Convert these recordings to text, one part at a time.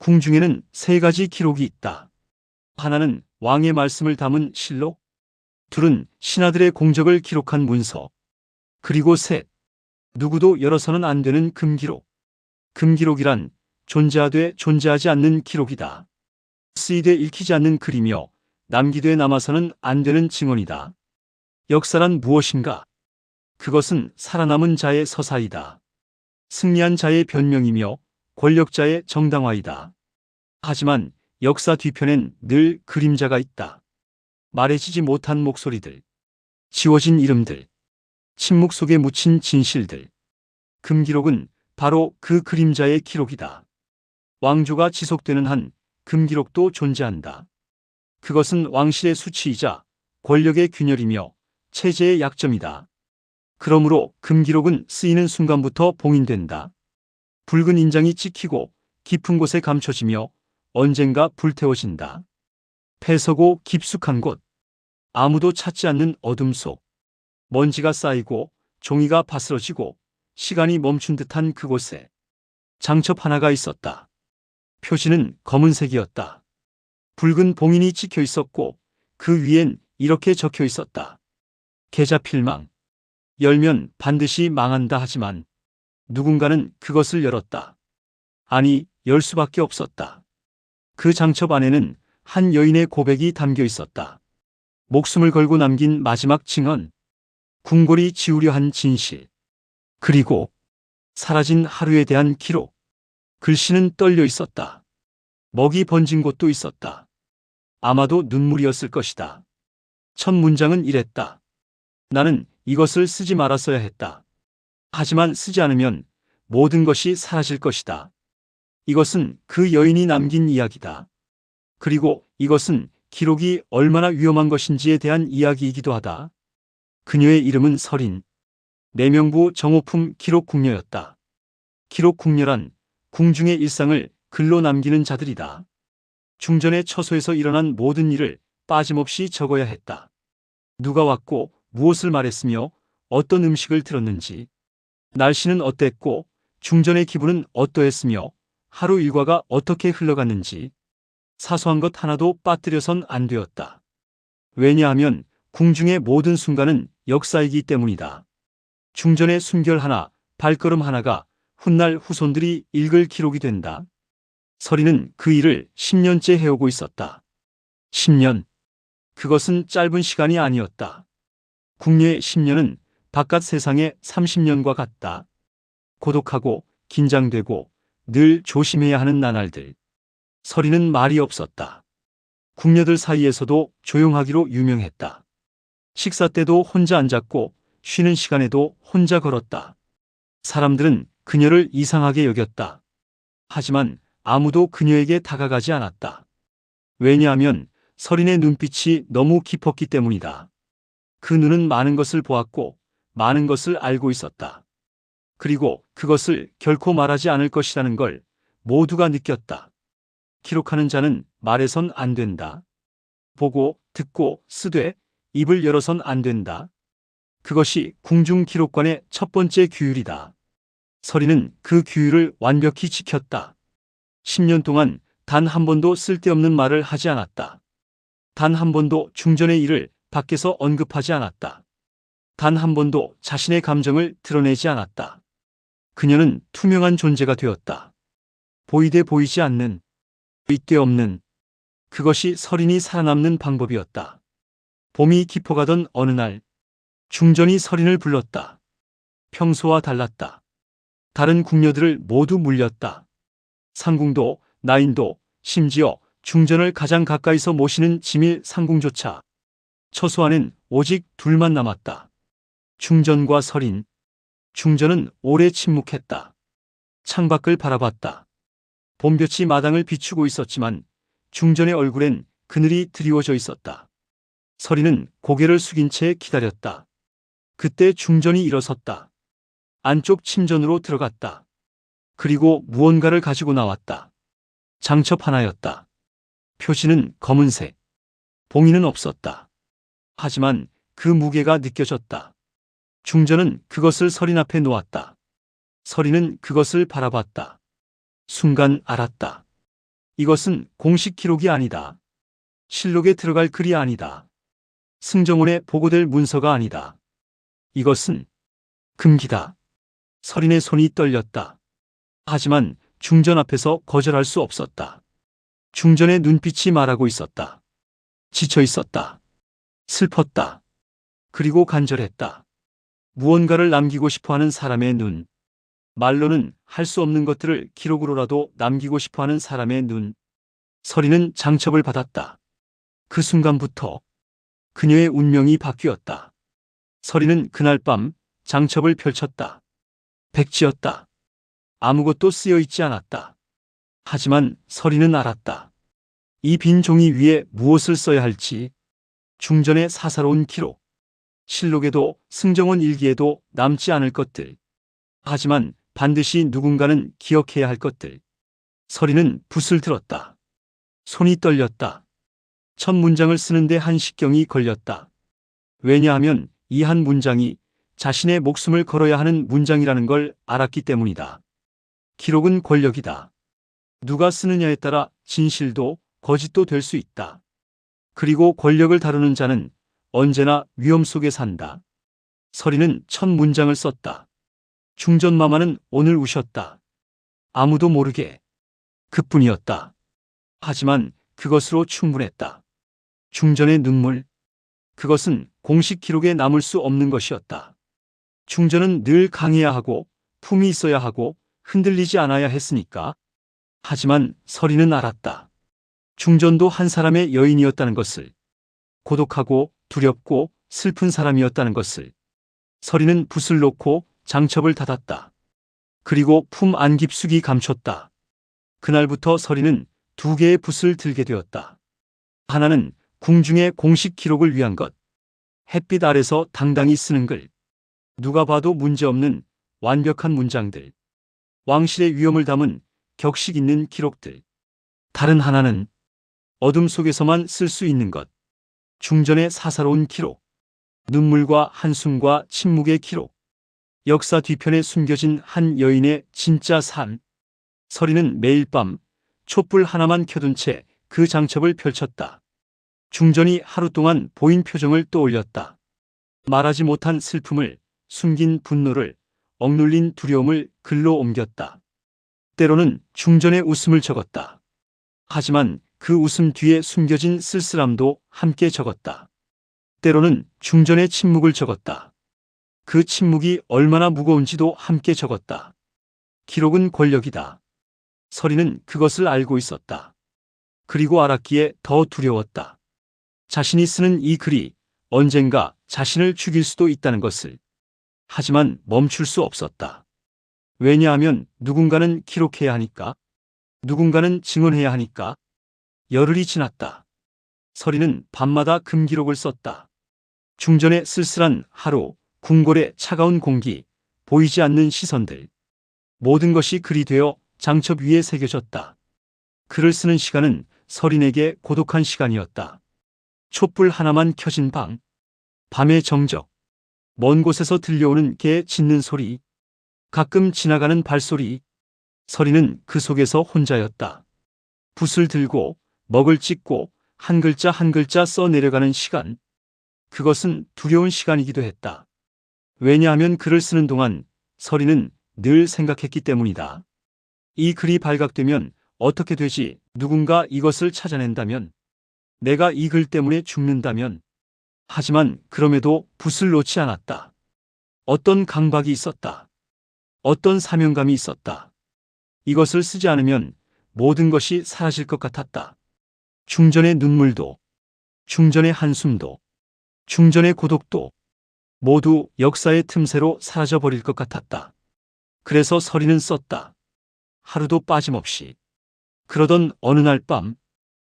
궁중에는 세 가지 기록이 있다. 하나는 왕의 말씀을 담은 실록, 둘은 신하들의 공적을 기록한 문서, 그리고 셋, 누구도 열어서는 안 되는 금기록. 금기록이란 존재하되 존재하지 않는 기록이다. 쓰이되 읽히지 않는 글이며 남기되 남아서는 안 되는 증언이다. 역사란 무엇인가? 그것은 살아남은 자의 서사이다. 승리한 자의 변명이며 권력자의 정당화이다. 하지만 역사 뒤편엔 늘 그림자가 있다. 말해지지 못한 목소리들, 지워진 이름들, 침묵 속에 묻힌 진실들. 금기록은 바로 그 그림자의 기록이다. 왕조가 지속되는 한 금기록도 존재한다. 그것은 왕실의 수치이자 권력의 균열이며 체제의 약점이다. 그러므로 금기록은 쓰이는 순간부터 봉인된다. 붉은 인장이 찍히고 깊은 곳에 감춰지며 언젠가 불태워진다. 폐서고 깊숙한 곳, 아무도 찾지 않는 어둠 속, 먼지가 쌓이고 종이가 바스러지고 시간이 멈춘 듯한 그곳에 장첩 하나가 있었다. 표지는 검은색이었다. 붉은 봉인이 찍혀 있었고 그 위엔 이렇게 적혀 있었다. 계좌 필망. 열면 반드시 망한다 하지만 누군가는 그것을 열었다. 아니, 열 수밖에 없었다. 그 장첩 안에는 한 여인의 고백이 담겨 있었다. 목숨을 걸고 남긴 마지막 증언, 궁궐이 지우려 한 진실, 그리고 사라진 하루에 대한 기록. 글씨는 떨려 있었다. 먹이 번진 곳도 있었다. 아마도 눈물이었을 것이다. 첫 문장은 이랬다. 나는 이것을 쓰지 말았어야 했다. 하지만 쓰지 않으면 모든 것이 사라질 것이다. 이것은 그 여인이 남긴 이야기다. 그리고 이것은 기록이 얼마나 위험한 것인지에 대한 이야기이기도 하다. 그녀의 이름은 설인. 내명부 정오품 기록궁녀였다. 기록궁녀란 궁중의 일상을 글로 남기는 자들이다. 중전의 처소에서 일어난 모든 일을 빠짐없이 적어야 했다. 누가 왔고 무엇을 말했으며 어떤 음식을 들었는지, 날씨는 어땠고 중전의 기분은 어떠했으며 하루 일과가 어떻게 흘러갔는지 사소한 것 하나도 빠뜨려선 안 되었다. 왜냐하면 궁중의 모든 순간은 역사이기 때문이다. 중전의 숨결 하나, 발걸음 하나가 훗날 후손들이 읽을 기록이 된다. 설인은 그 일을 10년째 해오고 있었다. 10년. 그것은 짧은 시간이 아니었다. 궁녀의 10년은 바깥 세상의 30년과 같다. 고독하고 긴장되고 늘 조심해야 하는 나날들. 설인은 말이 없었다. 궁녀들 사이에서도 조용하기로 유명했다. 식사 때도 혼자 앉았고 쉬는 시간에도 혼자 걸었다. 사람들은 그녀를 이상하게 여겼다. 하지만 아무도 그녀에게 다가가지 않았다. 왜냐하면 설인의 눈빛이 너무 깊었기 때문이다. 그 눈은 많은 것을 보았고 많은 것을 알고 있었다. 그리고 그것을 결코 말하지 않을 것이라는 걸 모두가 느꼈다. 기록하는 자는 말해선 안 된다. 보고, 듣고, 쓰되 입을 열어선 안 된다. 그것이 궁중 기록관의 첫 번째 규율이다. 설인은 그 규율을 완벽히 지켰다. 10년 동안 단 한 번도 쓸데없는 말을 하지 않았다. 단 한 번도 중전의 일을 밖에서 언급하지 않았다. 단 한 번도 자신의 감정을 드러내지 않았다. 그녀는 투명한 존재가 되었다. 보이되 보이지 않는, 있되 없는, 그것이 설인이 살아남는 방법이었다. 봄이 깊어가던 어느 날, 중전이 설인을 불렀다. 평소와 달랐다. 다른 궁녀들을 모두 물렸다. 상궁도, 나인도, 심지어 중전을 가장 가까이서 모시는 지밀 상궁조차. 처소 안엔 오직 둘만 남았다. 중전과 설인. 중전은 오래 침묵했다. 창밖을 바라봤다. 봄볕이 마당을 비추고 있었지만 중전의 얼굴엔 그늘이 드리워져 있었다. 설인은 고개를 숙인 채 기다렸다. 그때 중전이 일어섰다. 안쪽 침전으로 들어갔다. 그리고 무언가를 가지고 나왔다. 장첩 하나였다. 표지는 검은색. 봉인은 없었다. 하지만 그 무게가 느껴졌다. 중전은 그것을 설인 앞에 놓았다. 설인은 그것을 바라봤다. 순간 알았다. 이것은 공식 기록이 아니다. 실록에 들어갈 글이 아니다. 승정원에 보고될 문서가 아니다. 이것은 금기다. 서린의 손이 떨렸다. 하지만 중전 앞에서 거절할 수 없었다. 중전의 눈빛이 말하고 있었다. 지쳐 있었다. 슬펐다. 그리고 간절했다. 무언가를 남기고 싶어하는 사람의 눈. 말로는 할 수 없는 것들을 기록으로라도 남기고 싶어하는 사람의 눈. 서린은 장첩을 받았다. 그 순간부터 그녀의 운명이 바뀌었다. 서린은 그날 밤 장첩을 펼쳤다. 백지였다. 아무것도 쓰여 있지 않았다. 하지만 서린은 알았다. 이 빈 종이 위에 무엇을 써야 할지. 중전의 사사로운 기록. 실록에도 승정원 일기에도 남지 않을 것들. 하지만 반드시 누군가는 기억해야 할 것들. 서린은 붓을 들었다. 손이 떨렸다. 첫 문장을 쓰는데 한 식경이 걸렸다. 왜냐하면 이 한 문장이 자신의 목숨을 걸어야 하는 문장이라는 걸 알았기 때문이다. 기록은 권력이다. 누가 쓰느냐에 따라 진실도 거짓도 될 수 있다. 그리고 권력을 다루는 자는 언제나 위험 속에 산다. 서린은 첫 문장을 썼다. 중전마마는 오늘 우셨다. 아무도 모르게. 그뿐이었다. 하지만 그것으로 충분했다. 중전의 눈물. 그것은 공식 기록에 남을 수 없는 것이었다. 중전은 늘 강해야 하고 품이 있어야 하고 흔들리지 않아야 했으니까. 하지만 서린은 알았다. 중전도 한 사람의 여인이었다는 것을. 고독하고 두렵고 슬픈 사람이었다는 것을. 서린은 붓을 놓고 장첩을 닫았다. 그리고 품 안 깊숙이 감췄다. 그날부터 서린은 두 개의 붓을 들게 되었다. 하나는 궁중의 공식 기록을 위한 것. 햇빛 아래서 당당히 쓰는 글. 누가 봐도 문제없는 완벽한 문장들. 왕실의 위엄을 담은 격식 있는 기록들. 다른 하나는 어둠 속에서만 쓸 수 있는 것. 중전의 사사로운 기록. 눈물과 한숨과 침묵의 기록. 역사 뒤편에 숨겨진 한 여인의 진짜 삶. 서린은 매일 밤 촛불 하나만 켜둔 채 그 장첩을 펼쳤다. 중전이 하루 동안 보인 표정을 떠올렸다. 말하지 못한 슬픔을, 숨긴 분노를, 억눌린 두려움을 글로 옮겼다. 때로는 중전의 웃음을 적었다. 하지만 그 웃음 뒤에 숨겨진 쓸쓸함도 함께 적었다. 때로는 중전의 침묵을 적었다. 그 침묵이 얼마나 무거운지도 함께 적었다. 기록은 권력이다. 서린은 그것을 알고 있었다. 그리고 알았기에 더 두려웠다. 자신이 쓰는 이 글이 언젠가 자신을 죽일 수도 있다는 것을. 하지만 멈출 수 없었다. 왜냐하면 누군가는 기록해야 하니까. 누군가는 증언해야 하니까. 열흘이 지났다. 서린은 밤마다 금기록을 썼다. 중전의 쓸쓸한 하루, 궁궐의 차가운 공기, 보이지 않는 시선들. 모든 것이 글이 되어 장첩 위에 새겨졌다. 글을 쓰는 시간은 서린에게 고독한 시간이었다. 촛불 하나만 켜진 방. 밤의 정적. 먼 곳에서 들려오는 개 짖는 소리. 가끔 지나가는 발소리. 서린은 그 속에서 혼자였다. 붓을 들고 먹을 찍고 한 글자 한 글자 써 내려가는 시간. 그것은 두려운 시간이기도 했다. 왜냐하면 글을 쓰는 동안 서린은 늘 생각했기 때문이다. 이 글이 발각되면 어떻게 되지? 누군가 이것을 찾아낸다면? 내가 이 글 때문에 죽는다면? 하지만 그럼에도 붓을 놓지 않았다. 어떤 강박이 있었다. 어떤 사명감이 있었다. 이것을 쓰지 않으면 모든 것이 사라질 것 같았다. 중전의 눈물도, 중전의 한숨도, 중전의 고독도 모두 역사의 틈새로 사라져버릴 것 같았다. 그래서 서린은 썼다. 하루도 빠짐없이. 그러던 어느 날 밤,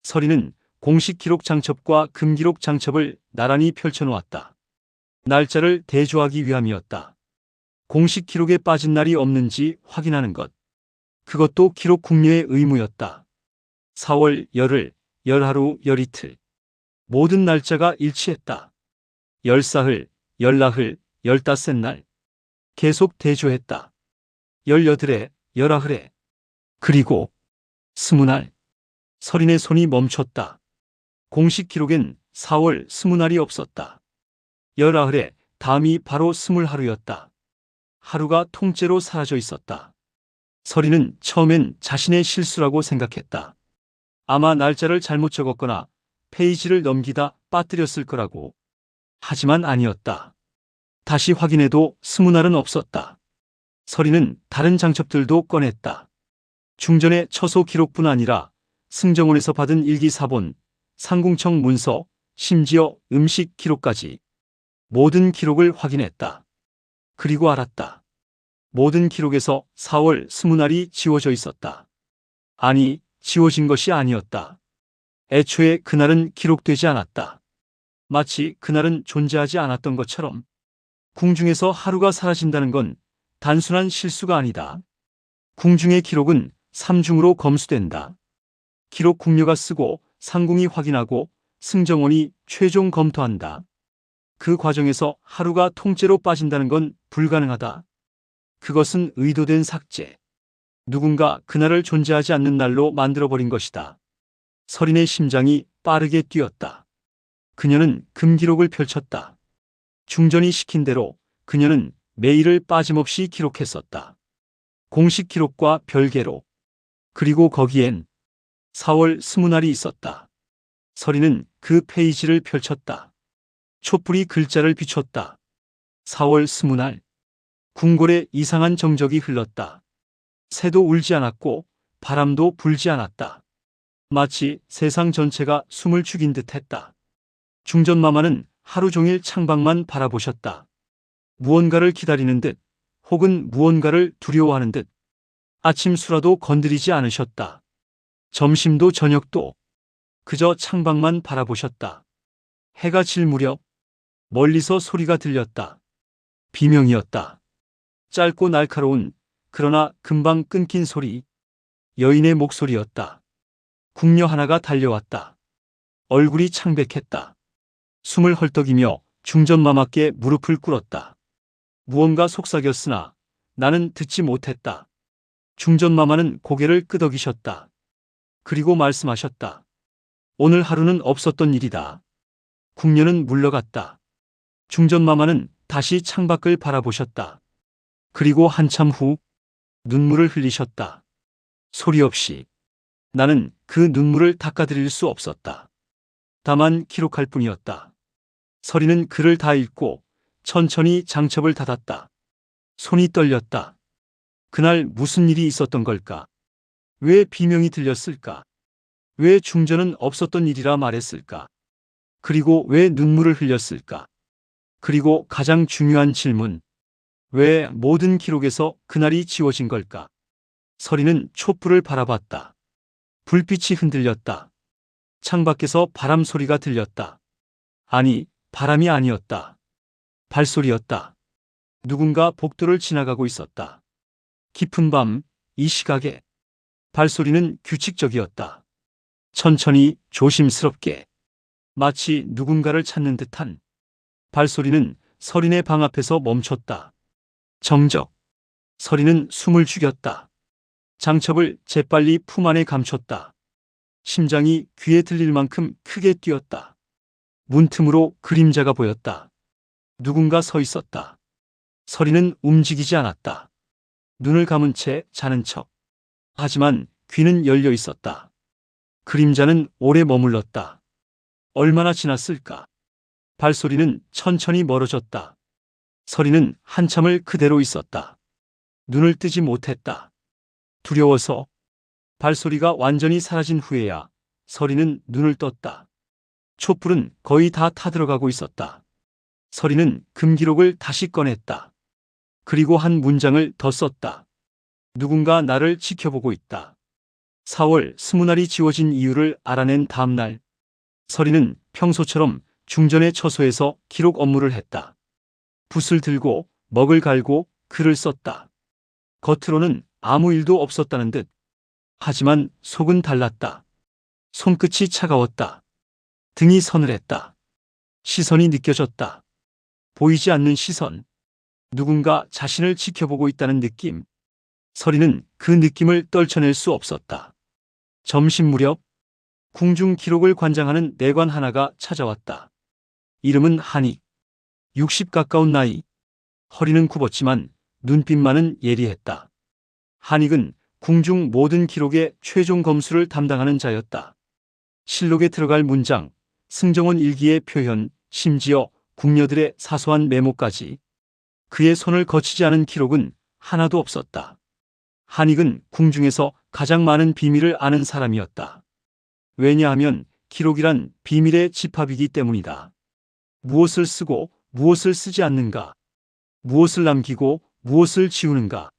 서린은 공식 기록 장첩과 금기록 장첩을 나란히 펼쳐놓았다. 날짜를 대조하기 위함이었다. 공식 기록에 빠진 날이 없는지 확인하는 것. 그것도 기록 궁녀의 의무였다. 4월, 열흘, 열하루, 열이틀. 모든 날짜가 일치했다. 열사흘, 열나흘, 열다섯 날. 계속 대조했다. 18회, 열아흘에. 그리고 20날. 서린의 손이 멈췄다. 공식 기록엔 4월 20날이 없었다. 열흘에 다음이 바로 20하루였다. 하루가 통째로 사라져 있었다. 서린은 처음엔 자신의 실수라고 생각했다. 아마 날짜를 잘못 적었거나 페이지를 넘기다 빠뜨렸을 거라고. 하지만 아니었다. 다시 확인해도 20날은 없었다. 서린은 다른 장첩들도 꺼냈다. 중전의 처소 기록뿐 아니라 승정원에서 받은 일기사본, 상궁청 문서, 심지어 음식 기록까지 모든 기록을 확인했다. 그리고 알았다. 모든 기록에서 4월 20날이 지워져 있었다. 아니, 지워진 것이 아니었다. 애초에 그날은 기록되지 않았다. 마치 그날은 존재하지 않았던 것처럼. 궁중에서 하루가 사라진다는 건 단순한 실수가 아니다. 궁중의 기록은 삼중으로 검수된다. 기록 궁녀가 쓰고 상궁이 확인하고 승정원이 최종 검토한다. 그 과정에서 하루가 통째로 빠진다는 건 불가능하다. 그것은 의도된 삭제. 누군가 그날을 존재하지 않는 날로 만들어버린 것이다. 서린의 심장이 빠르게 뛰었다. 그녀는 금기록을 펼쳤다. 중전이 시킨 대로 그녀는 매일을 빠짐없이 기록했었다. 공식 기록과 별개로. 그리고 거기엔 4월 20날이 있었다. 서린은 그 페이지를 펼쳤다. 촛불이 글자를 비췄다. 4월 20날. 궁궐에 이상한 정적이 흘렀다. 새도 울지 않았고 바람도 불지 않았다. 마치 세상 전체가 숨을 죽인 듯 했다. 중전마마는 하루 종일 창밖만 바라보셨다. 무언가를 기다리는 듯, 혹은 무언가를 두려워하는 듯. 아침 수라도 건드리지 않으셨다. 점심도 저녁도 그저 창밖만 바라보셨다. 해가 질 무렵 멀리서 소리가 들렸다. 비명이었다. 짧고 날카로운, 그러나 금방 끊긴 소리. 여인의 목소리였다. 궁녀 하나가 달려왔다. 얼굴이 창백했다. 숨을 헐떡이며 중전마마께 무릎을 꿇었다. 무언가 속삭였으나 나는 듣지 못했다. 중전마마는 고개를 끄덕이셨다. 그리고 말씀하셨다. 오늘 하루는 없었던 일이다. 궁녀는 물러갔다. 중전마마는 다시 창밖을 바라보셨다. 그리고 한참 후 눈물을 흘리셨다. 소리 없이. 나는 그 눈물을 닦아드릴 수 없었다. 다만 기록할 뿐이었다. 서린은 글을 다 읽고 천천히 장첩을 닫았다. 손이 떨렸다. 그날 무슨 일이 있었던 걸까? 왜 비명이 들렸을까? 왜 중전은 없었던 일이라 말했을까? 그리고 왜 눈물을 흘렸을까? 그리고 가장 중요한 질문. 왜 모든 기록에서 그날이 지워진 걸까? 서린은 촛불을 바라봤다. 불빛이 흔들렸다. 창밖에서 바람 소리가 들렸다. 아니, 바람이 아니었다. 발소리였다. 누군가 복도를 지나가고 있었다. 깊은 밤, 이 시각에. 발소리는 규칙적이었다. 천천히, 조심스럽게. 마치 누군가를 찾는 듯한. 발소리는 서린의 방 앞에서 멈췄다. 정적. 서린은 숨을 죽였다. 장첩을 재빨리 품 안에 감췄다. 심장이 귀에 들릴 만큼 크게 뛰었다. 문틈으로 그림자가 보였다. 누군가 서 있었다. 서린은 움직이지 않았다. 눈을 감은 채 자는 척. 하지만 귀는 열려 있었다. 그림자는 오래 머물렀다. 얼마나 지났을까? 발소리는 천천히 멀어졌다. 서린은 한참을 그대로 있었다. 눈을 뜨지 못했다. 두려워서. 발소리가 완전히 사라진 후에야 서린은 눈을 떴다. 촛불은 거의 다 타들어가고 있었다. 서린은 금기록을 다시 꺼냈다. 그리고 한 문장을 더 썼다. 누군가 나를 지켜보고 있다. 4월 20날이 지워진 이유를 알아낸 다음 날, 서린은 평소처럼 중전의 처소에서 기록 업무를 했다. 붓을 들고 먹을 갈고 글을 썼다. 겉으로는 아무 일도 없었다는 듯. 하지만 속은 달랐다. 손끝이 차가웠다. 등이 서늘했다. 시선이 느껴졌다. 보이지 않는 시선. 누군가 자신을 지켜보고 있다는 느낌. 서린은 그 느낌을 떨쳐낼 수 없었다. 점심 무렵 궁중 기록을 관장하는 내관 하나가 찾아왔다. 이름은 한익. 60 가까운 나이. 허리는 굽었지만 눈빛만은 예리했다. 한익은 궁중 모든 기록의 최종 검수를 담당하는 자였다. 실록에 들어갈 문장, 승정원 일기의 표현, 심지어 궁녀들의 사소한 메모까지 그의 손을 거치지 않은 기록은 하나도 없었다. 한익은 궁중에서 가장 많은 비밀을 아는 사람이었다. 왜냐하면 기록이란 비밀의 집합이기 때문이다. 무엇을 쓰고 무엇을 쓰지 않는가, 무엇을 남기고 무엇을 지우는가,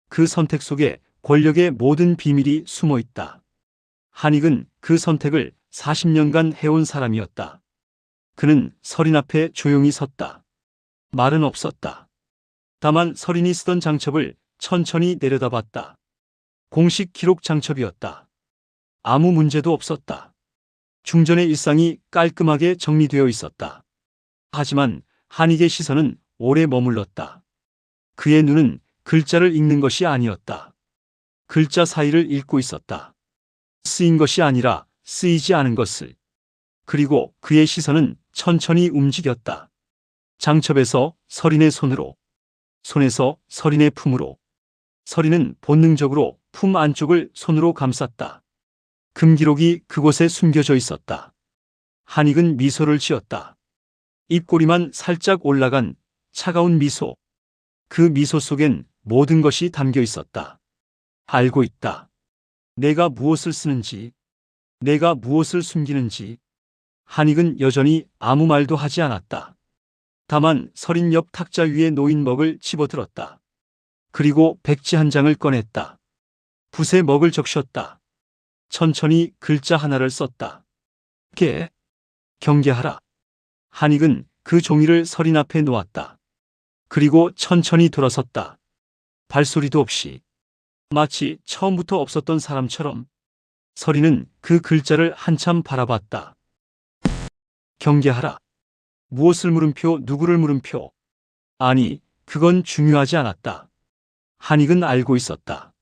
그 선택 속에 권력의 모든 비밀이 숨어 있다. 한익은 그 선택을 40년간 해온 사람이었다. 그는 서린 앞에 조용히 섰다. 말은 없었다. 다만 서린이 쓰던 장첩을 천천히 내려다봤다. 공식 기록 장첩이었다. 아무 문제도 없었다. 중전의 일상이 깔끔하게 정리되어 있었다. 하지만 한익의 시선은 오래 머물렀다. 그의 눈은 글자를 읽는 것이 아니었다. 글자 사이를 읽고 있었다. 쓰인 것이 아니라 쓰이지 않은 것을. 그리고 그의 시선은 천천히 움직였다. 장첩에서 서린의 손으로, 손에서 서린의 품으로. 서린은 본능적으로 품 안쪽을 손으로 감쌌다. 금기록이 그곳에 숨겨져 있었다. 한익은 미소를 지었다. 입꼬리만 살짝 올라간 차가운 미소. 그 미소 속엔 모든 것이 담겨 있었다. 알고 있다. 내가 무엇을 쓰는지, 내가 무엇을 숨기는지. 한익은 여전히 아무 말도 하지 않았다. 다만 서린 옆 탁자 위에 놓인 먹을 집어들었다. 그리고 백지 한 장을 꺼냈다. 붓에 먹을 적셨다. 천천히 글자 하나를 썼다. 경계하라. 한익은 그 종이를 서린 앞에 놓았다. 그리고 천천히 돌아섰다. 발소리도 없이. 마치 처음부터 없었던 사람처럼. 서린은 그 글자를 한참 바라봤다. 경계하라. 무엇을 물음표, 누구를 물음표. 아니, 그건 중요하지 않았다. 한익은 알고 있었다.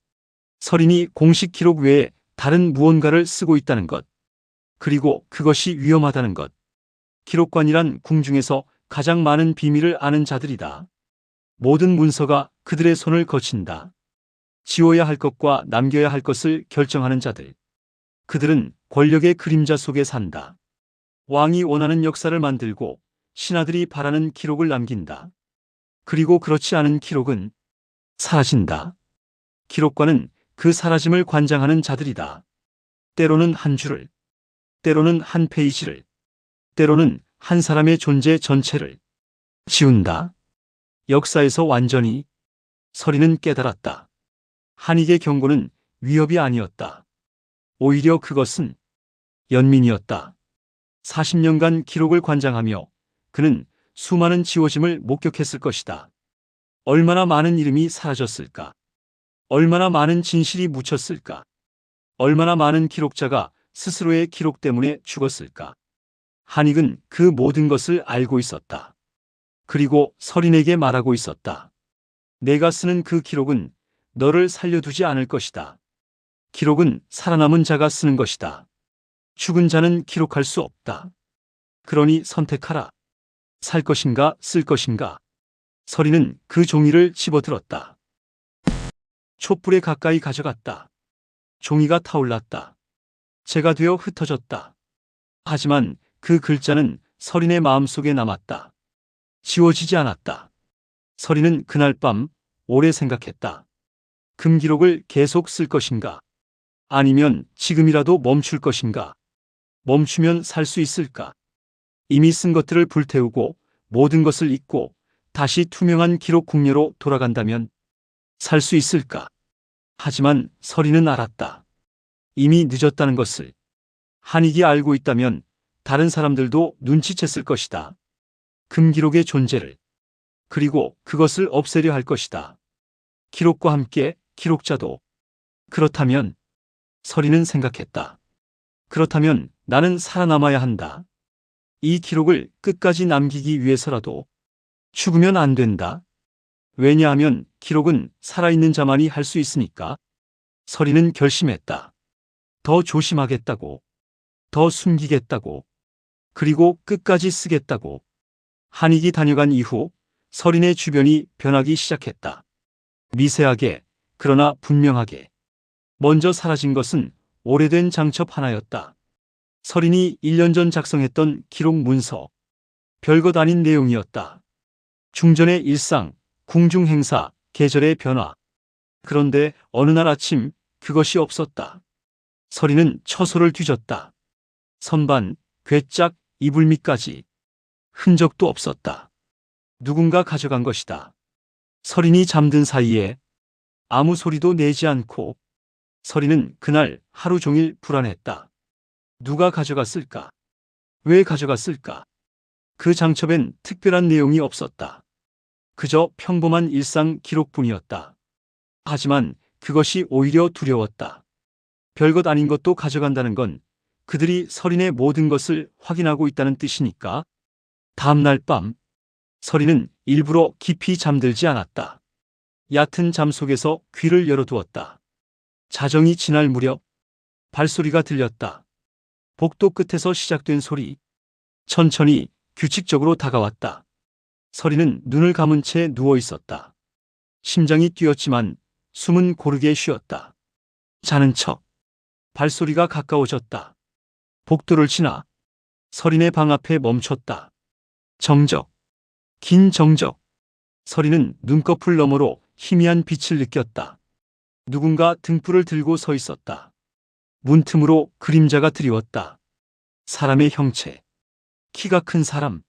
서린이 공식 기록 외에 다른 무언가를 쓰고 있다는 것. 그리고 그것이 위험하다는 것. 기록관이란 궁중에서 가장 많은 비밀을 아는 자들이다. 모든 문서가 그들의 손을 거친다. 지워야 할 것과 남겨야 할 것을 결정하는 자들. 그들은 권력의 그림자 속에 산다. 왕이 원하는 역사를 만들고 신하들이 바라는 기록을 남긴다. 그리고 그렇지 않은 기록은 사라진다. 기록관은 그 사라짐을 관장하는 자들이다. 때로는 한 줄을, 때로는 한 페이지를, 때로는 한 사람의 존재 전체를 지운다. 역사에서 완전히. 서린은 깨달았다. 한익의 경고는 위협이 아니었다. 오히려 그것은 연민이었다. 40년간 기록을 관장하며 그는 수많은 지워짐을 목격했을 것이다. 얼마나 많은 이름이 사라졌을까? 얼마나 많은 진실이 묻혔을까? 얼마나 많은 기록자가 스스로의 기록 때문에 죽었을까? 한익은 그 모든 것을 알고 있었다. 그리고 서린에게 말하고 있었다. 내가 쓰는 그 기록은 너를 살려두지 않을 것이다. 기록은 살아남은 자가 쓰는 것이다. 죽은 자는 기록할 수 없다. 그러니 선택하라. 살 것인가, 쓸 것인가. 서린은 그 종이를 집어들었다. 촛불에 가까이 가져갔다. 종이가 타올랐다. 재가 되어 흩어졌다. 하지만 그 글자는 서린의 마음속에 남았다. 지워지지 않았다. 서린은 그날 밤 오래 생각했다. 금기록을 계속 쓸 것인가? 아니면 지금이라도 멈출 것인가? 멈추면 살 수 있을까? 이미 쓴 것들을 불태우고 모든 것을 잊고 다시 투명한 기록 궁녀로 돌아간다면 살 수 있을까? 하지만 서린은 알았다. 이미 늦었다는 것을. 한익이 알고 있다면 다른 사람들도 눈치챘을 것이다. 금기록의 존재를. 그리고 그것을 없애려 할 것이다. 기록과 함께 기록자도. 그렇다면 서린은 생각했다. 그렇다면 나는 살아남아야 한다. 이 기록을 끝까지 남기기 위해서라도 죽으면 안 된다. 왜냐하면 기록은 살아있는 자만이 할 수 있으니까. 서린은 결심했다. 더 조심하겠다고. 더 숨기겠다고. 그리고 끝까지 쓰겠다고. 한익이 다녀간 이후 서린의 주변이 변하기 시작했다. 미세하게, 그러나 분명하게. 먼저 사라진 것은 오래된 장첩 하나였다. 서린이 1년 전 작성했던 기록 문서. 별것 아닌 내용이었다. 중전의 일상, 궁중 행사, 계절의 변화. 그런데 어느 날 아침 그것이 없었다. 서린은 처소를 뒤졌다. 선반, 괴짝, 이불 밑까지. 흔적도 없었다. 누군가 가져간 것이다. 서린이 잠든 사이에 아무 소리도 내지 않고 서린은 그날 하루 종일 불안했다. 누가 가져갔을까? 왜 가져갔을까? 그 장첩엔 특별한 내용이 없었다. 그저 평범한 일상 기록뿐이었다. 하지만 그것이 오히려 두려웠다. 별것 아닌 것도 가져간다는 건 그들이 서린의 모든 것을 확인하고 있다는 뜻이니까. 다음 날 밤, 서린은 일부러 깊이 잠들지 않았다. 얕은 잠 속에서 귀를 열어두었다. 자정이 지날 무렵 발소리가 들렸다. 복도 끝에서 시작된 소리. 천천히 규칙적으로 다가왔다. 서린은 눈을 감은 채 누워 있었다. 심장이 뛰었지만 숨은 고르게 쉬었다. 자는 척. 발소리가 가까워졌다. 복도를 지나 서린의 방 앞에 멈췄다. 정적. 긴 정적. 서린은 눈꺼풀 너머로 희미한 빛을 느꼈다. 누군가 등불을 들고 서 있었다. 문틈으로 그림자가 드리웠다. 사람의 형체. 키가 큰 사람.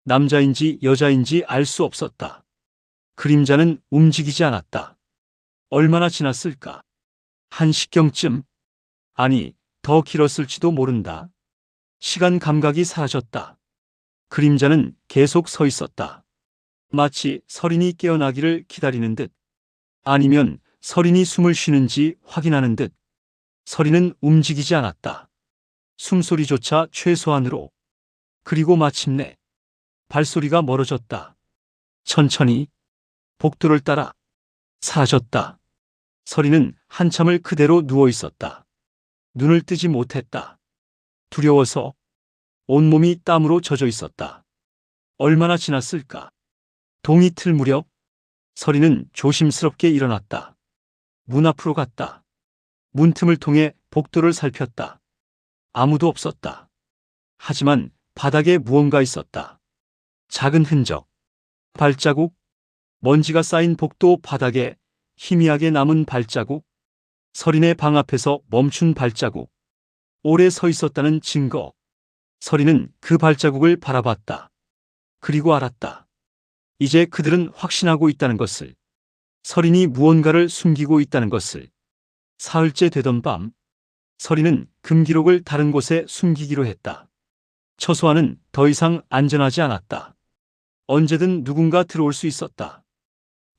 남자인지 여자인지 알 수 없었다. 그림자는 움직이지 않았다. 얼마나 지났을까? 1시경쯤. 아니, 더 길었을지도 모른다. 시간 감각이 사라졌다. 그림자는 계속 서 있었다. 마치 서린이 깨어나기를 기다리는 듯. 아니면 서린이 숨을 쉬는지 확인하는 듯. 서린은 움직이지 않았다. 숨소리조차 최소한으로. 그리고 마침내 발소리가 멀어졌다. 천천히 복도를 따라 사라졌다. 서린은 한참을 그대로 누워 있었다. 눈을 뜨지 못했다. 두려워서 온몸이 땀으로 젖어 있었다. 얼마나 지났을까? 동이틀 무렵 서린은 조심스럽게 일어났다. 문 앞으로 갔다. 문틈을 통해 복도를 살폈다. 아무도 없었다. 하지만 바닥에 무언가 있었다. 작은 흔적. 발자국. 먼지가 쌓인 복도 바닥에 희미하게 남은 발자국. 서린의 방 앞에서 멈춘 발자국. 오래 서 있었다는 증거. 서린은 그 발자국을 바라봤다. 그리고 알았다. 이제 그들은 확신하고 있다는 것을. 서린이 무언가를 숨기고 있다는 것을. 사흘째 되던 밤, 서린은 금기록을 다른 곳에 숨기기로 했다. 처소 안은 더 이상 안전하지 않았다. 언제든 누군가 들어올 수 있었다.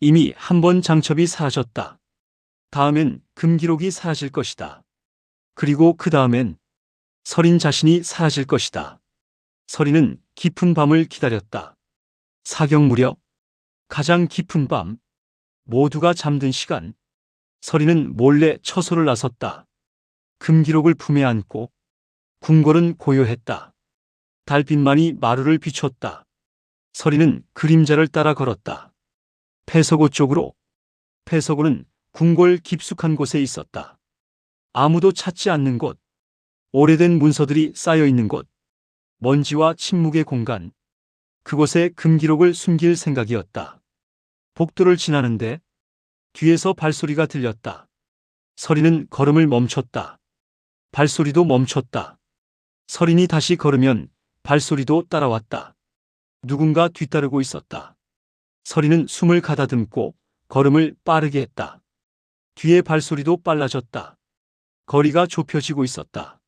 이미 한 번 장첩이 사라졌다. 다음엔 금기록이 사라질 것이다. 그리고 그 다음엔 서린 자신이 사라질 것이다. 서린은 깊은 밤을 기다렸다. 사경 무렵, 가장 깊은 밤, 모두가 잠든 시간, 서린은 몰래 처소를 나섰다. 금기록을 품에 안고 궁궐은 고요했다. 달빛만이 마루를 비췄다. 서린은 그림자를 따라 걸었다. 폐서고 쪽으로. 폐서고는 궁궐 깊숙한 곳에 있었다. 아무도 찾지 않는 곳. 오래된 문서들이 쌓여 있는 곳. 먼지와 침묵의 공간. 그곳에 금기록을 숨길 생각이었다. 복도를 지나는데 뒤에서 발소리가 들렸다. 서린은 걸음을 멈췄다. 발소리도 멈췄다. 서린이 다시 걸으면 발소리도 따라왔다. 누군가 뒤따르고 있었다. 서린은 숨을 가다듬고 걸음을 빠르게 했다. 뒤에 발소리도 빨라졌다. 거리가 좁혀지고 있었다.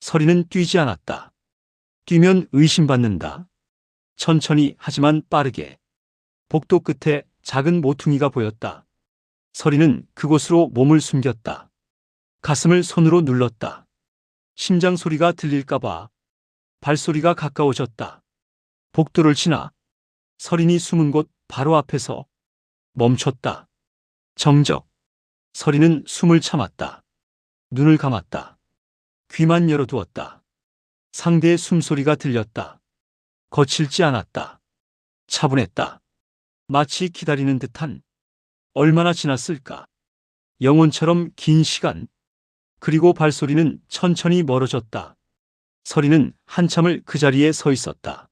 서린은 뛰지 않았다. 뛰면 의심받는다. 천천히 하지만 빠르게. 복도 끝에 작은 모퉁이가 보였다. 서린은 그곳으로 몸을 숨겼다. 가슴을 손으로 눌렀다. 심장 소리가 들릴까봐. 발소리가 가까워졌다. 복도를 지나 서린이 숨은 곳 바로 앞에서 멈췄다. 정적. 서린은 숨을 참았다. 눈을 감았다. 귀만 열어두었다. 상대의 숨소리가 들렸다. 거칠지 않았다. 차분했다. 마치 기다리는 듯한. 얼마나 지났을까? 영혼처럼 긴 시간. 그리고 발소리는 천천히 멀어졌다. 서리는 한참을 그 자리에 서 있었다.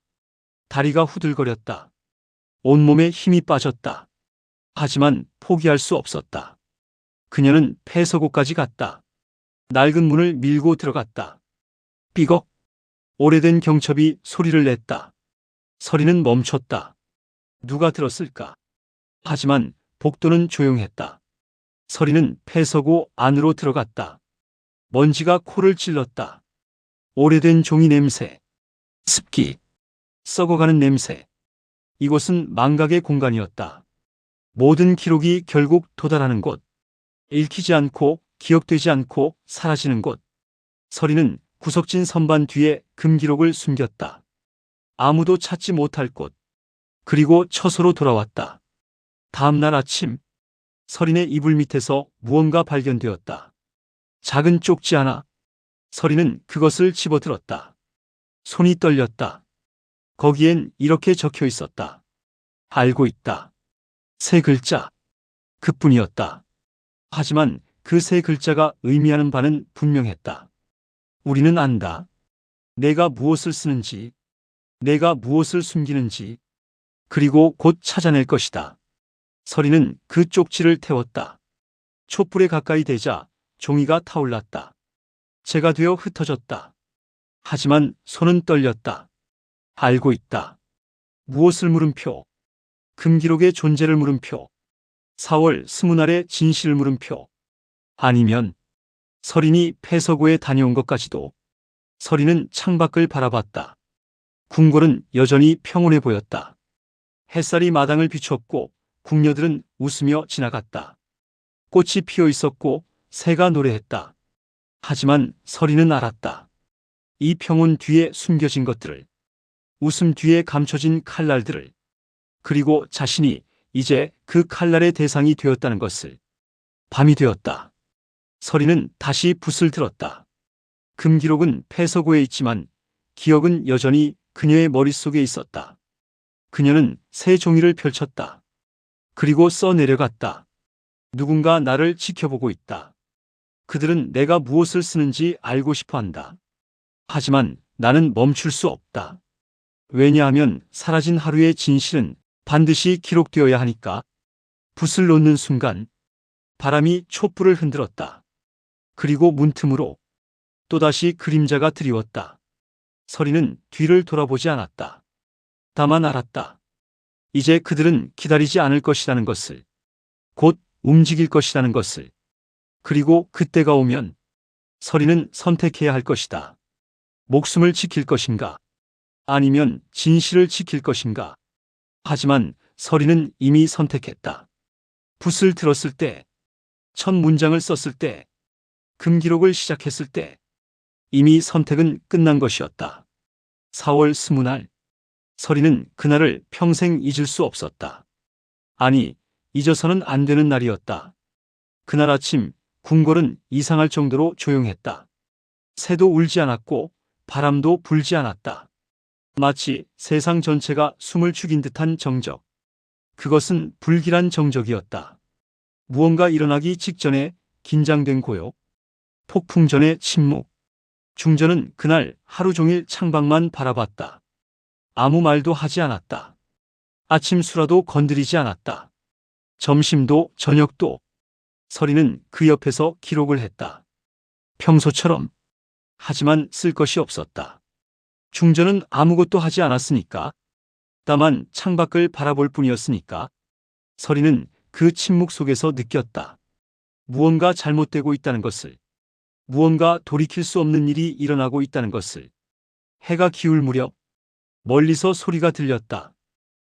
다리가 후들거렸다. 온몸에 힘이 빠졌다. 하지만 포기할 수 없었다. 그녀는 폐서고까지 갔다. 낡은 문을 밀고 들어갔다. 삐걱. 오래된 경첩이 소리를 냈다. 서리는 멈췄다. 누가 들었을까? 하지만 복도는 조용했다. 서리는 폐서고 안으로 들어갔다. 먼지가 코를 찔렀다. 오래된 종이 냄새. 습기. 썩어가는 냄새. 이곳은 망각의 공간이었다. 모든 기록이 결국 도달하는 곳. 읽히지 않고 기억되지 않고 사라지는 곳. 서리는 구석진 선반 뒤에 금기록을 숨겼다. 아무도 찾지 못할 곳. 그리고 처소로 돌아왔다. 다음 날 아침, 서린의 이불 밑에서 무언가 발견되었다. 작은 쪽지 하나. 서린은 그것을 집어들었다. 손이 떨렸다. 거기엔 이렇게 적혀 있었다. 알고 있다. 세 글자. 그뿐이었다. 하지만 그 세 글자가 의미하는 바는 분명했다. 우리는 안다. 내가 무엇을 쓰는지, 내가 무엇을 숨기는지, 그리고 곧 찾아낼 것이다. 서리는 그 쪽지를 태웠다. 촛불에 가까이 대자 종이가 타올랐다. 재가 되어 흩어졌다. 하지만 손은 떨렸다. 알고 있다. 무엇을 물음표? 금기록의 존재를 물음표. 4월 20날의 진실을 물음표. 아니면 서린이 폐서고에 다녀온 것까지도. 서린은 창밖을 바라봤다. 궁궐은 여전히 평온해 보였다. 햇살이 마당을 비추었고 궁녀들은 웃으며 지나갔다. 꽃이 피어 있었고 새가 노래했다. 하지만 서린은 알았다. 이 평온 뒤에 숨겨진 것들을, 웃음 뒤에 감춰진 칼날들을, 그리고 자신이 이제 그 칼날의 대상이 되었다는 것을. 밤이 되었다. 서린은 다시 붓을 들었다. 금기록은 폐서고에 있지만 기억은 여전히 그녀의 머릿속에 있었다. 그녀는 새 종이를 펼쳤다. 그리고 써내려갔다. 누군가 나를 지켜보고 있다. 그들은 내가 무엇을 쓰는지 알고 싶어 한다. 하지만 나는 멈출 수 없다. 왜냐하면 사라진 하루의 진실은 반드시 기록되어야 하니까. 붓을 놓는 순간 바람이 촛불을 흔들었다. 그리고 문틈으로 또다시 그림자가 드리웠다. 서리는 뒤를 돌아보지 않았다. 다만 알았다. 이제 그들은 기다리지 않을 것이라는 것을. 곧 움직일 것이라는 것을. 그리고 그때가 오면 서리는 선택해야 할 것이다. 목숨을 지킬 것인가? 아니면 진실을 지킬 것인가? 하지만 서리는 이미 선택했다. 붓을 들었을 때, 첫 문장을 썼을 때, 금기록을 시작했을 때 이미 선택은 끝난 것이었다. 4월 20날. 서리는 그날을 평생 잊을 수 없었다. 아니, 잊어서는 안 되는 날이었다. 그날 아침 궁궐은 이상할 정도로 조용했다. 새도 울지 않았고 바람도 불지 않았다. 마치 세상 전체가 숨을 죽인 듯한 정적. 그것은 불길한 정적이었다. 무언가 일어나기 직전에 긴장된 고요. 폭풍 전의 침묵. 중전은 그날 하루 종일 창밖만 바라봤다. 아무 말도 하지 않았다. 아침 수라도 건드리지 않았다. 점심도 저녁도. 서리는 그 옆에서 기록을 했다. 평소처럼. 하지만 쓸 것이 없었다. 중전은 아무것도 하지 않았으니까. 다만 창밖을 바라볼 뿐이었으니까. 서리는 그 침묵 속에서 느꼈다. 무언가 잘못되고 있다는 것을. 무언가 돌이킬 수 없는 일이 일어나고 있다는 것을. 해가 기울 무렵 멀리서 소리가 들렸다.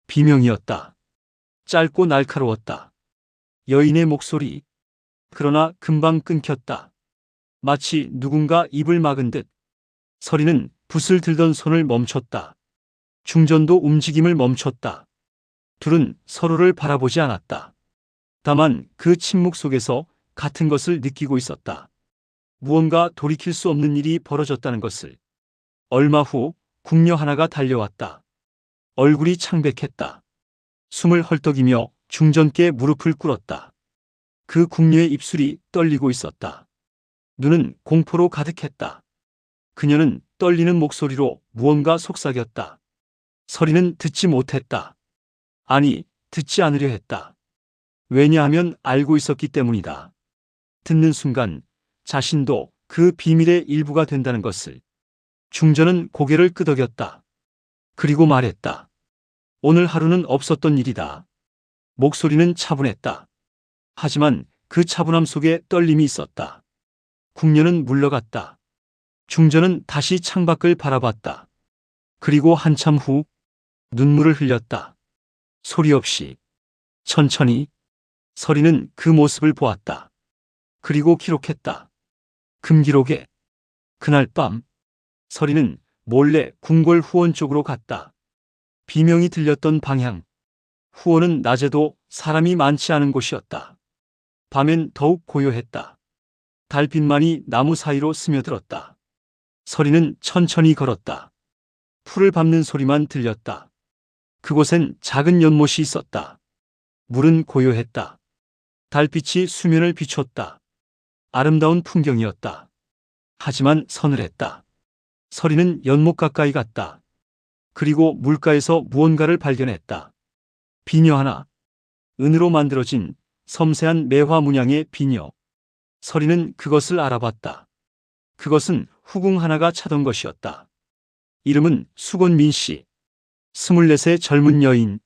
비명이었다. 짧고 날카로웠다. 여인의 목소리. 그러나 금방 끊겼다. 마치 누군가 입을 막은 듯. 서리는 붓을 들던 손을 멈췄다. 중전도 움직임을 멈췄다. 둘은 서로를 바라보지 않았다. 다만 그 침묵 속에서 같은 것을 느끼고 있었다. 무언가 돌이킬 수 없는 일이 벌어졌다는 것을. 얼마 후 궁녀 하나가 달려왔다. 얼굴이 창백했다. 숨을 헐떡이며 중전께 무릎을 꿇었다. 그 궁녀의 입술이 떨리고 있었다. 눈은 공포로 가득했다. 그녀는 떨리는 목소리로 무언가 속삭였다. 서리는 듣지 못했다. 아니, 듣지 않으려 했다. 왜냐하면 알고 있었기 때문이다. 듣는 순간 자신도 그 비밀의 일부가 된다는 것을. 중전은 고개를 끄덕였다. 그리고 말했다. 오늘 하루는 없었던 일이다. 목소리는 차분했다. 하지만 그 차분함 속에 떨림이 있었다. 궁녀는 물러갔다. 중전은 다시 창밖을 바라봤다. 그리고 한참 후 눈물을 흘렸다. 소리 없이, 천천히. 서리는 그 모습을 보았다. 그리고 기록했다. 금기록에 그날 밤 서리는 몰래 궁궐 후원 쪽으로 갔다. 비명이 들렸던 방향. 후원은 낮에도 사람이 많지 않은 곳이었다. 밤엔 더욱 고요했다. 달빛만이 나무 사이로 스며들었다. 서리는 천천히 걸었다. 풀을 밟는 소리만 들렸다. 그곳엔 작은 연못이 있었다. 물은 고요했다. 달빛이 수면을 비췄다. 아름다운 풍경이었다. 하지만 서늘했다. 서리는 연못 가까이 갔다. 그리고 물가에서 무언가를 발견했다. 비녀 하나. 은으로 만들어진 섬세한 매화 문양의 비녀. 서리는 그것을 알아봤다. 그것은 후궁 하나가 차던 것이었다. 이름은 수곤민 씨. 24의 젊은 여인.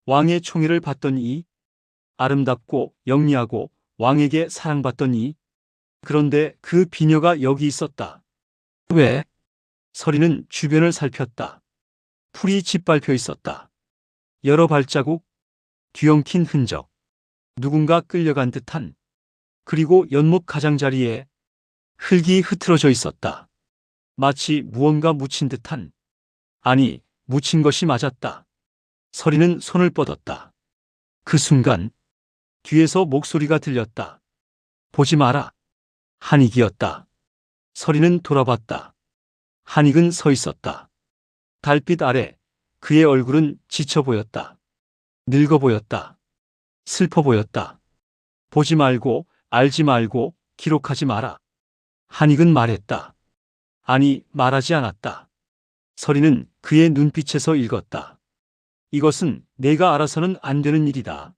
왕의 총애를 받던 이. 아름답고 영리하고 왕에게 사랑받던 이. 그런데 그 비녀가 여기 있었다. 왜? 서리는 주변을 살폈다. 풀이 짓밟혀 있었다. 여러 발자국, 뒤엉킨 흔적, 누군가 끌려간 듯한. 그리고 연못 가장자리에 흙이 흐트러져 있었다. 마치 무언가 묻힌 듯한. 아니, 묻힌 것이 맞았다. 서리는 손을 뻗었다. 그 순간 뒤에서 목소리가 들렸다. 보지 마라. 한익이었다. 서리는 돌아봤다. 한익은 서 있었다. 달빛 아래 그의 얼굴은 지쳐 보였다. 늙어 보였다. 슬퍼 보였다. 보지 말고, 알지 말고, 기록하지 마라. 한익은 말했다. 아니, 말하지 않았다. 서리는 그의 눈빛에서 읽었다. 이것은 내가 알아서는 안 되는 일이다.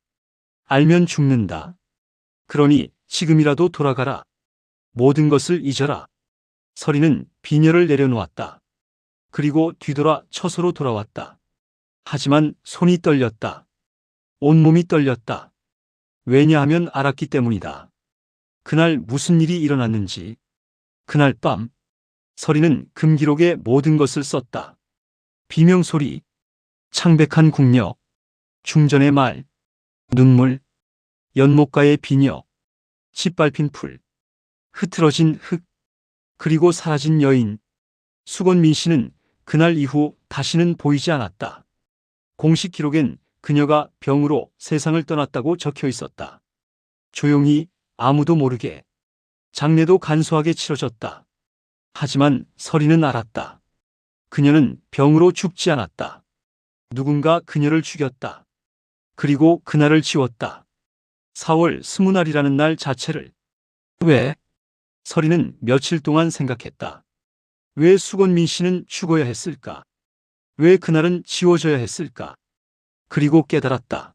알면 죽는다. 그러니 지금이라도 돌아가라. 모든 것을 잊어라. 서리는 비녀를 내려놓았다. 그리고 뒤돌아 처소로 돌아왔다. 하지만 손이 떨렸다. 온몸이 떨렸다. 왜냐하면 알았기 때문이다. 그날 무슨 일이 일어났는지. 그날 밤 서리는 금기록에 모든 것을 썼다. 비명소리, 창백한 궁녀, 중전의 말, 눈물, 연못가의 비녀, 짓밟힌 풀, 흐트러진 흙, 그리고 사라진 여인. 수곤민 씨는 그날 이후 다시는 보이지 않았다. 공식 기록엔 그녀가 병으로 세상을 떠났다고 적혀 있었다. 조용히, 아무도 모르게. 장례도 간소하게 치러졌다. 하지만 서리는 알았다. 그녀는 병으로 죽지 않았다. 누군가 그녀를 죽였다. 그리고 그날을 지웠다. 4월 20날이라는 날 자체를. 왜? 서리는 며칠 동안 생각했다. 왜 수곤민 씨는 죽어야 했을까? 왜 그날은 지워져야 했을까? 그리고 깨달았다.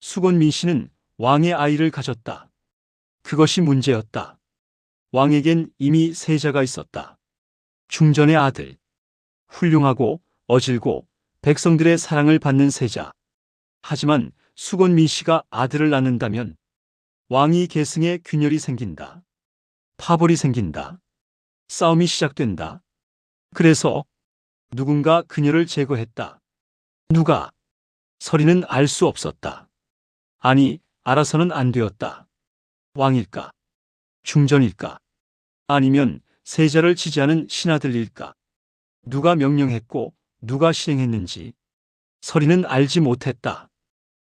수곤민 씨는 왕의 아이를 가졌다. 그것이 문제였다. 왕에겐 이미 세자가 있었다. 중전의 아들. 훌륭하고 어질고 백성들의 사랑을 받는 세자. 하지만 수곤민 씨가 아들을 낳는다면 왕위 계승에 균열이 생긴다. 파벌이 생긴다. 싸움이 시작된다. 그래서 누군가 그녀를 제거했다. 누가? 서리는 알 수 없었다. 아니, 알아서는 안 되었다. 왕일까? 중전일까? 아니면 세자를 지지하는 신하들일까? 누가 명령했고 누가 실행했는지 서리는 알지 못했다.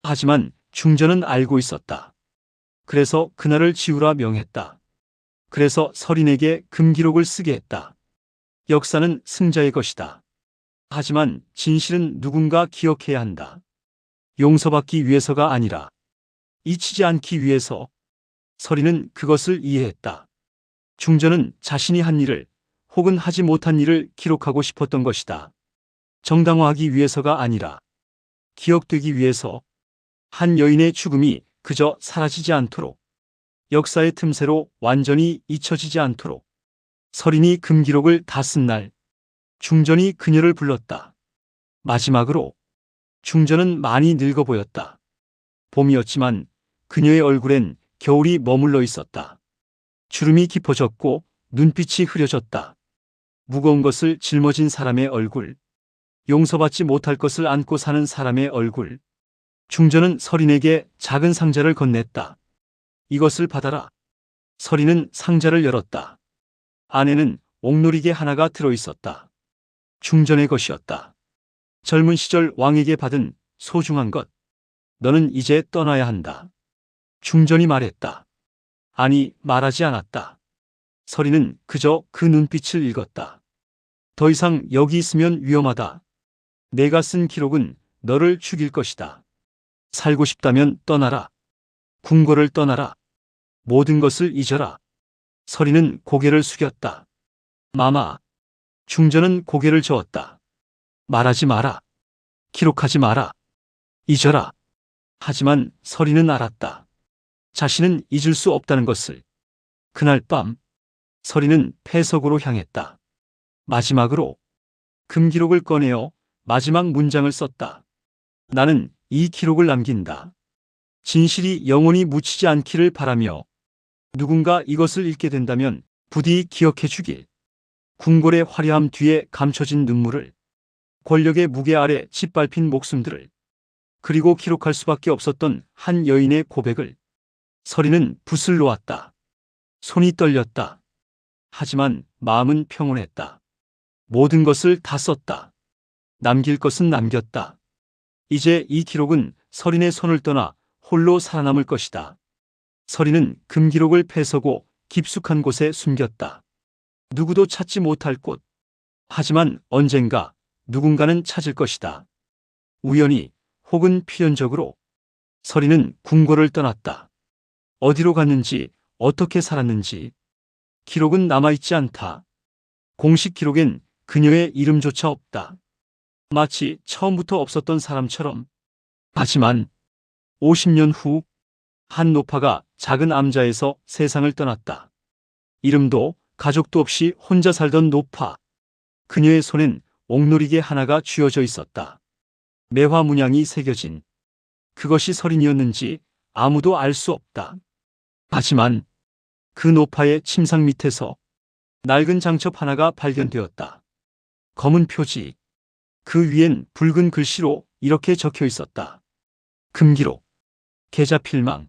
하지만 중전은 알고 있었다. 그래서 그날을 지우라 명했다. 그래서 서린에게 금기록을 쓰게 했다. 역사는 승자의 것이다. 하지만 진실은 누군가 기억해야 한다. 용서받기 위해서가 아니라 잊히지 않기 위해서. 서리는 그것을 이해했다. 중전은 자신이 한 일을 혹은 하지 못한 일을 기록하고 싶었던 것이다. 정당화하기 위해서가 아니라 기억되기 위해서. 한 여인의 죽음이 그저 사라지지 않도록, 역사의 틈새로 완전히 잊혀지지 않도록. 서린이 금기록을 다 쓴 날, 중전이 그녀를 불렀다. 마지막으로. 중전은 많이 늙어 보였다. 봄이었지만 그녀의 얼굴엔 겨울이 머물러 있었다. 주름이 깊어졌고 눈빛이 흐려졌다. 무거운 것을 짊어진 사람의 얼굴, 용서받지 못할 것을 안고 사는 사람의 얼굴. 중전은 서린에게 작은 상자를 건넸다. 이것을 받아라. 서린은 상자를 열었다. 안에는 옥놀이개 하나가 들어있었다. 중전의 것이었다. 젊은 시절 왕에게 받은 소중한 것. 너는 이제 떠나야 한다. 중전이 말했다. 아니, 말하지 않았다. 서린은 그저 그 눈빛을 읽었다. 더 이상 여기 있으면 위험하다. 내가 쓴 기록은 너를 죽일 것이다. 살고 싶다면 떠나라. 궁궐을 떠나라. 모든 것을 잊어라. 서린은 고개를 숙였다. 마마. 중전은 고개를 저었다. 말하지 마라. 기록하지 마라. 잊어라. 하지만 서린은 알았다. 자신은 잊을 수 없다는 것을. 그날 밤 서린은 폐석으로 향했다. 마지막으로 금기록을 꺼내어 마지막 문장을 썼다. 나는 이 기록을 남긴다. 진실이 영원히 묻히지 않기를 바라며 누군가 이것을 읽게 된다면 부디 기억해 주길. 궁궐의 화려함 뒤에 감춰진 눈물을, 권력의 무게 아래 짓밟힌 목숨들을, 그리고 기록할 수밖에 없었던 한 여인의 고백을. 서린은 붓을 놓았다. 손이 떨렸다. 하지만 마음은 평온했다. 모든 것을 다 썼다. 남길 것은 남겼다. 이제 이 기록은 서린의 손을 떠나 홀로 살아남을 것이다. 서린은 금기록을 폐서고 깊숙한 곳에 숨겼다. 누구도 찾지 못할 곳. 하지만 언젠가 누군가는 찾을 것이다. 우연히 혹은 필연적으로. 서린은 궁궐을 떠났다. 어디로 갔는지, 어떻게 살았는지 기록은 남아있지 않다. 공식 기록엔 그녀의 이름조차 없다. 마치 처음부터 없었던 사람처럼. 하지만 50년 후 한 노파가 작은 암자에서 세상을 떠났다. 이름도 가족도 없이 혼자 살던 노파. 그녀의 손엔 옥놀이개 하나가 쥐어져 있었다. 매화 문양이 새겨진. 그것이 서린이었는지 아무도 알 수 없다. 하지만 그 노파의 침상 밑에서 낡은 장첩 하나가 발견되었다. 검은 표지. 그 위엔 붉은 글씨로 이렇게 적혀 있었다. 금기록. 계좌 필망.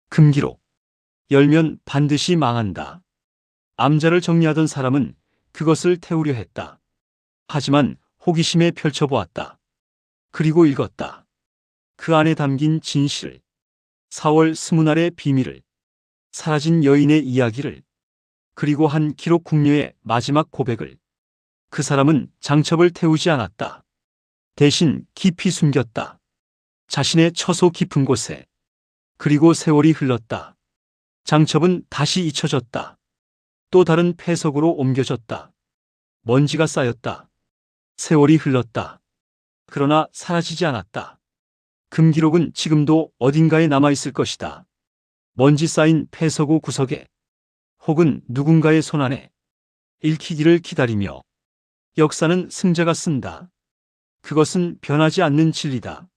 금기록. 열면 반드시 망한다. 암자를 정리하던 사람은 그것을 태우려 했다. 하지만 호기심에 펼쳐보았다. 그리고 읽었다. 그 안에 담긴 진실을. 4월 20날의 비밀을. 사라진 여인의 이야기를. 그리고 한 기록 궁녀의 마지막 고백을. 그 사람은 장첩을 태우지 않았다. 대신 깊이 숨겼다. 자신의 처소 깊은 곳에. 그리고 세월이 흘렀다. 장첩은 다시 잊혀졌다. 또 다른 폐석으로 옮겨졌다. 먼지가 쌓였다. 세월이 흘렀다. 그러나 사라지지 않았다. 금기록은 지금도 어딘가에 남아있을 것이다. 먼지 쌓인 폐석우 구석에, 혹은 누군가의 손안에. 읽히기를 기다리며. 역사는 승자가 쓴다. 그것은 변하지 않는 진리다.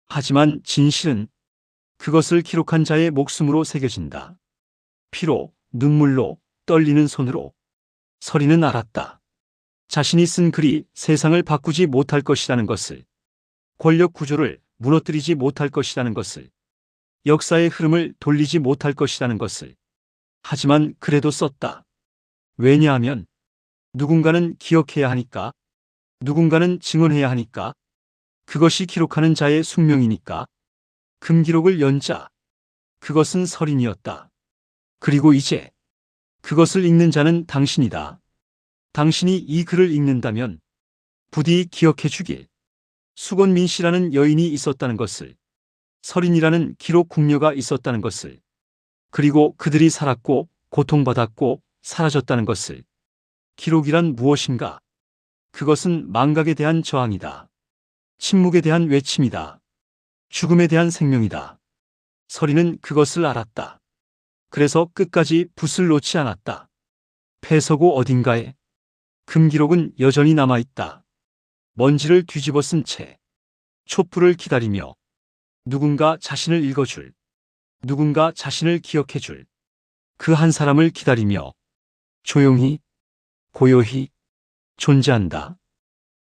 하지만 진실은 그것을 기록한 자의 목숨으로 새겨진다. 피로, 눈물로, 떨리는 손으로. 서린은 알았다. 자신이 쓴 글이 세상을 바꾸지 못할 것이라는 것을. 권력 구조를 무너뜨리지 못할 것이라는 것을. 역사의 흐름을 돌리지 못할 것이라는 것을. 하지만 그래도 썼다. 왜냐하면 누군가는 기억해야 하니까. 누군가는 증언해야 하니까. 그것이 기록하는 자의 숙명이니까. 금기록을 연 자. 그것은 서린이었다. 그리고 이제 그것을 읽는 자는 당신이다. 당신이 이 글을 읽는다면 부디 기억해 주길. 수건민 씨라는 여인이 있었다는 것을, 서린이라는 기록 궁녀가 있었다는 것을, 그리고 그들이 살았고 고통받았고 사라졌다는 것을. 기록이란 무엇인가? 그것은 망각에 대한 저항이다. 침묵에 대한 외침이다. 죽음에 대한 생명이다. 서린은 그것을 알았다. 그래서 끝까지 붓을 놓지 않았다. 폐서고 어딘가에 금기록은 여전히 남아있다. 먼지를 뒤집어 쓴 채 촛불을 기다리며 누군가 자신을 읽어줄, 누군가 자신을 기억해줄 그 한 사람을 기다리며 조용히, 고요히 존재한다.